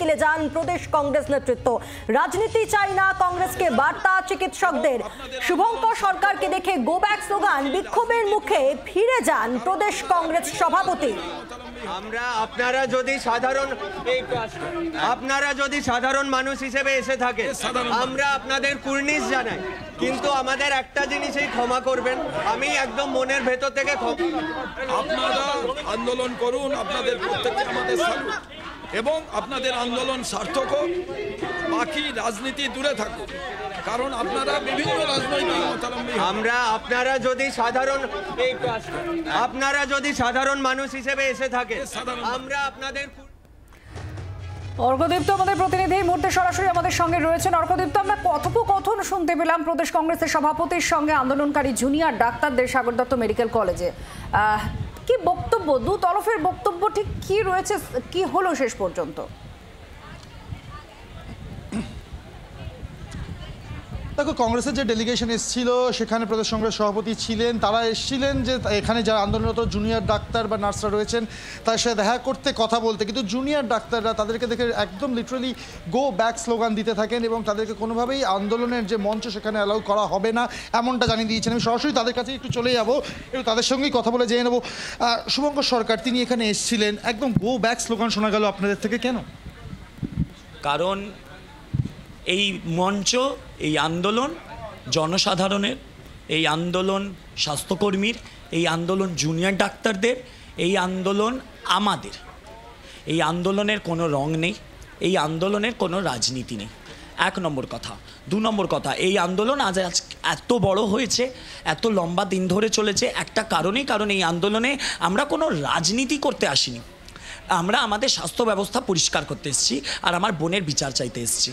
মিছিলে যান প্রদেশ কংগ্রেস নেতৃত্ব। রাজনীতি চাই না কংগ্রেসকে বার্তা চিকিৎসকদের। শুভঙ্কর সরকারকে দেখে গো ব্যাক স্লোগান, বিক্ষোভের মুখে ফিরে যান প্রদেশ কংগ্রেস সভাপতি। আপনারা যদি সাধারণ মানুষ হিসেবে এসে থাকে, আমরা আপনাদের কুর্নিশ জানাই, কিন্তু আমাদের একটা জিনিসই ক্ষমা করবেন, আমি একদম মনের ভেতর থেকে আপনারা আন্দোলন করুন, আপনাদের প্রত্যেককে আমাদের সালুট, এবং আপনাদের আন্দোলন সার্থক হোক। বাকি রাজনীতি দূরে থাকুক, কারণ আপনারা বিভিন্ন রাজনৈতিক মতাবলম্বী। আপনারা যদি সাধারণ মানুষ হিসেবে এসে থাকে, আমরা আপনাদের। অর্কদীপ্ত আমাদের প্রতিনিধি এই মুহূর্তে সরাসরি আমাদের সঙ্গে রয়েছেন। অর্কদীপ্ত, আমরা কথোপকথন শুনতে পেলাম প্রদেশ কংগ্রেসের সভাপতির সঙ্গে আন্দোলনকারী জুনিয়র ডাক্তারদের সাগর দত্ত মেডিকেল কলেজে। কি বক্তব্য, দু তরফের বক্তব্য ঠিক কি রয়েছে, কি হলো শেষ পর্যন্ত? দেখো, কংগ্রেসের যে ডেলিগেশন এসেছিল সেখানে প্রদেশ কংগ্রেস সভাপতি ছিলেন, তারা এসেছিলেন যে এখানে যারা আন্দোলনরত জুনিয়র ডাক্তার বা নার্সরা রয়েছেন তার সাথে দেখা করতে, কথা বলতে, কিন্তু জুনিয়র ডাক্তাররা তাদেরকে দেখে একদম লিটারালি গো ব্যাক স্লোগান দিতে থাকেন এবং তাদেরকে কোনোভাবেই আন্দোলনের যে মঞ্চ সেখানে অ্যালাউ করা হবে না এমনটা জানিয়ে দিয়েছেন। আমি সরাসরি তাদের কাছে একটু চলে যাবো, একটু তাদের সঙ্গেই কথা বলে জেনে নেবো। শুভঙ্কর সরকার তিনি এখানে এসেছিলেন, একদম গো ব্যাক স্লোগান শোনা গেল আপনাদের থেকে, কেন? কারণ এই মঞ্চ, এই আন্দোলন জনসাধারণের, এই আন্দোলন স্বাস্থ্যকর্মীর, এই আন্দোলন জুনিয়র ডাক্তারদের, এই আন্দোলন আমাদের। এই আন্দোলনের কোনো রং নেই, এই আন্দোলনের কোনো রাজনীতি নেই, এক নম্বর কথা। দু নম্বর কথা, এই আন্দোলন আজ এত বড় হয়েছে, এত লম্বা দিন ধরে চলেছে একটা কারণেই, কারণ এই আন্দোলনে আমরা কোনো রাজনীতি করতে আসিনি, আমরা আমাদের স্বাস্থ্য ব্যবস্থা পরিষ্কার করতে এসেছি আর আমার বোনের বিচার চাইতে এসেছি।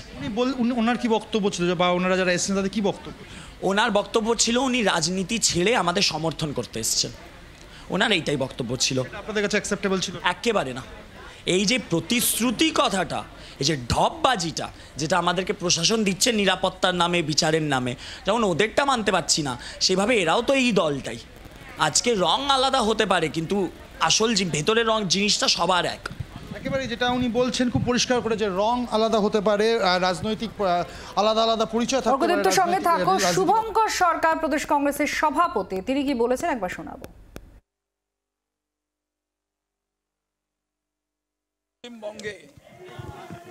ওনার কি বক্তব্য ছিল, বা ওনারা যারা এসেছেন তাদের কি বক্তব্য? ওনার বক্তব্য ছিল উনি রাজনীতি ছেড়ে আমাদের সমর্থন করতে এসেছেন, ওনার এইটাই বক্তব্য ছিল। আপনাদের কাছে অ্যাকসেপ্টেবল ছিল? একেবারে না। এই যে প্রতিশ্রুতি কথাটা, এই যে ঢপবাজিটা যেটা আমাদেরকে প্রশাসন দিচ্ছে নিরাপত্তার নামে, বিচারের নামে, যেমন ওদেরটা মানতে পারছি না, সেভাবে এরাও তো এই দলটাই। আজকে রং আলাদা হতে পারে, কিন্তু আসল ভেতরের রং জিনিসটা সবার এক। একেবারে যেটা উনি বলছেন খুব পরিষ্কার করে, যে রং আলাদা হতে পারে, রাজনৈতিক আলাদা আলাদা পরিচয় থাকতে পারে। অর্কদীপ্তর সঙ্গে থাকো। শুভঙ্কর সরকার প্রদেশ কংগ্রেসের সভাপতি, তিনি কি বলেছেন একবার শোনাবো। পশ্চিমবঙ্গে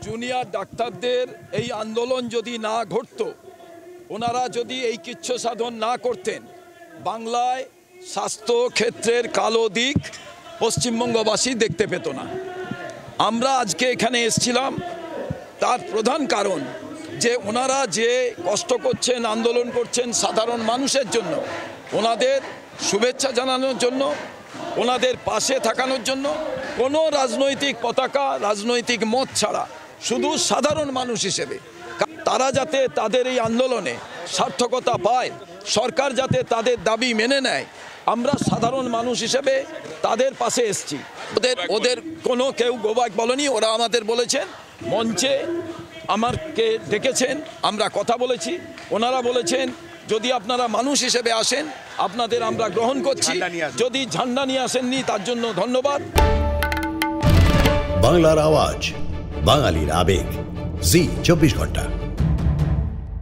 জুনিয়র ডাক্তারদের এই আন্দোলন যদি না ঘটতো, ওনারা যদি এই কিচ্ছু সাধন না করতেন, বাংলায় স্বাস্থ্য ক্ষেত্রের কালো দিক পশ্চিমবঙ্গবাসী দেখতে পেত না। আমরা আজকে এখানে এসেছিলাম তার প্রধান কারণ যে ওনারা যে কষ্ট করছেন, আন্দোলন করছেন সাধারণ মানুষের জন্য, ওনাদের শুভেচ্ছা জানানোর জন্য, ওনাদের পাশে থাকানোর জন্য, কোনো রাজনৈতিক পতাকা, রাজনৈতিক মত ছাড়া শুধু সাধারণ মানুষ হিসেবে তারা যাতে তাদের এই আন্দোলনে সার্থকতা পায়, সরকার যাতে তাদের দাবি মেনে নেয়, আমরা সাধারণ মানুষ হিসেবে তাদের পাশে এসেছি। ওদের কোনো কেউ গোবাক বলেনি, ওরা আমাদের বলেছেন, মঞ্চে আমাকে ডেকেছেন, আমরা কথা বলেছি, ওনারা বলেছেন যদি আপনারা মানুষ হিসেবে আসেন আপনাদের আমরা গ্রহণ করছি, যদি ঝান্ডা নিয়ে আসেননি তার জন্য ধন্যবাদ। বাংলার আওয়াজ, বাঙালির আবেগ, জি 24 ঘন্টা।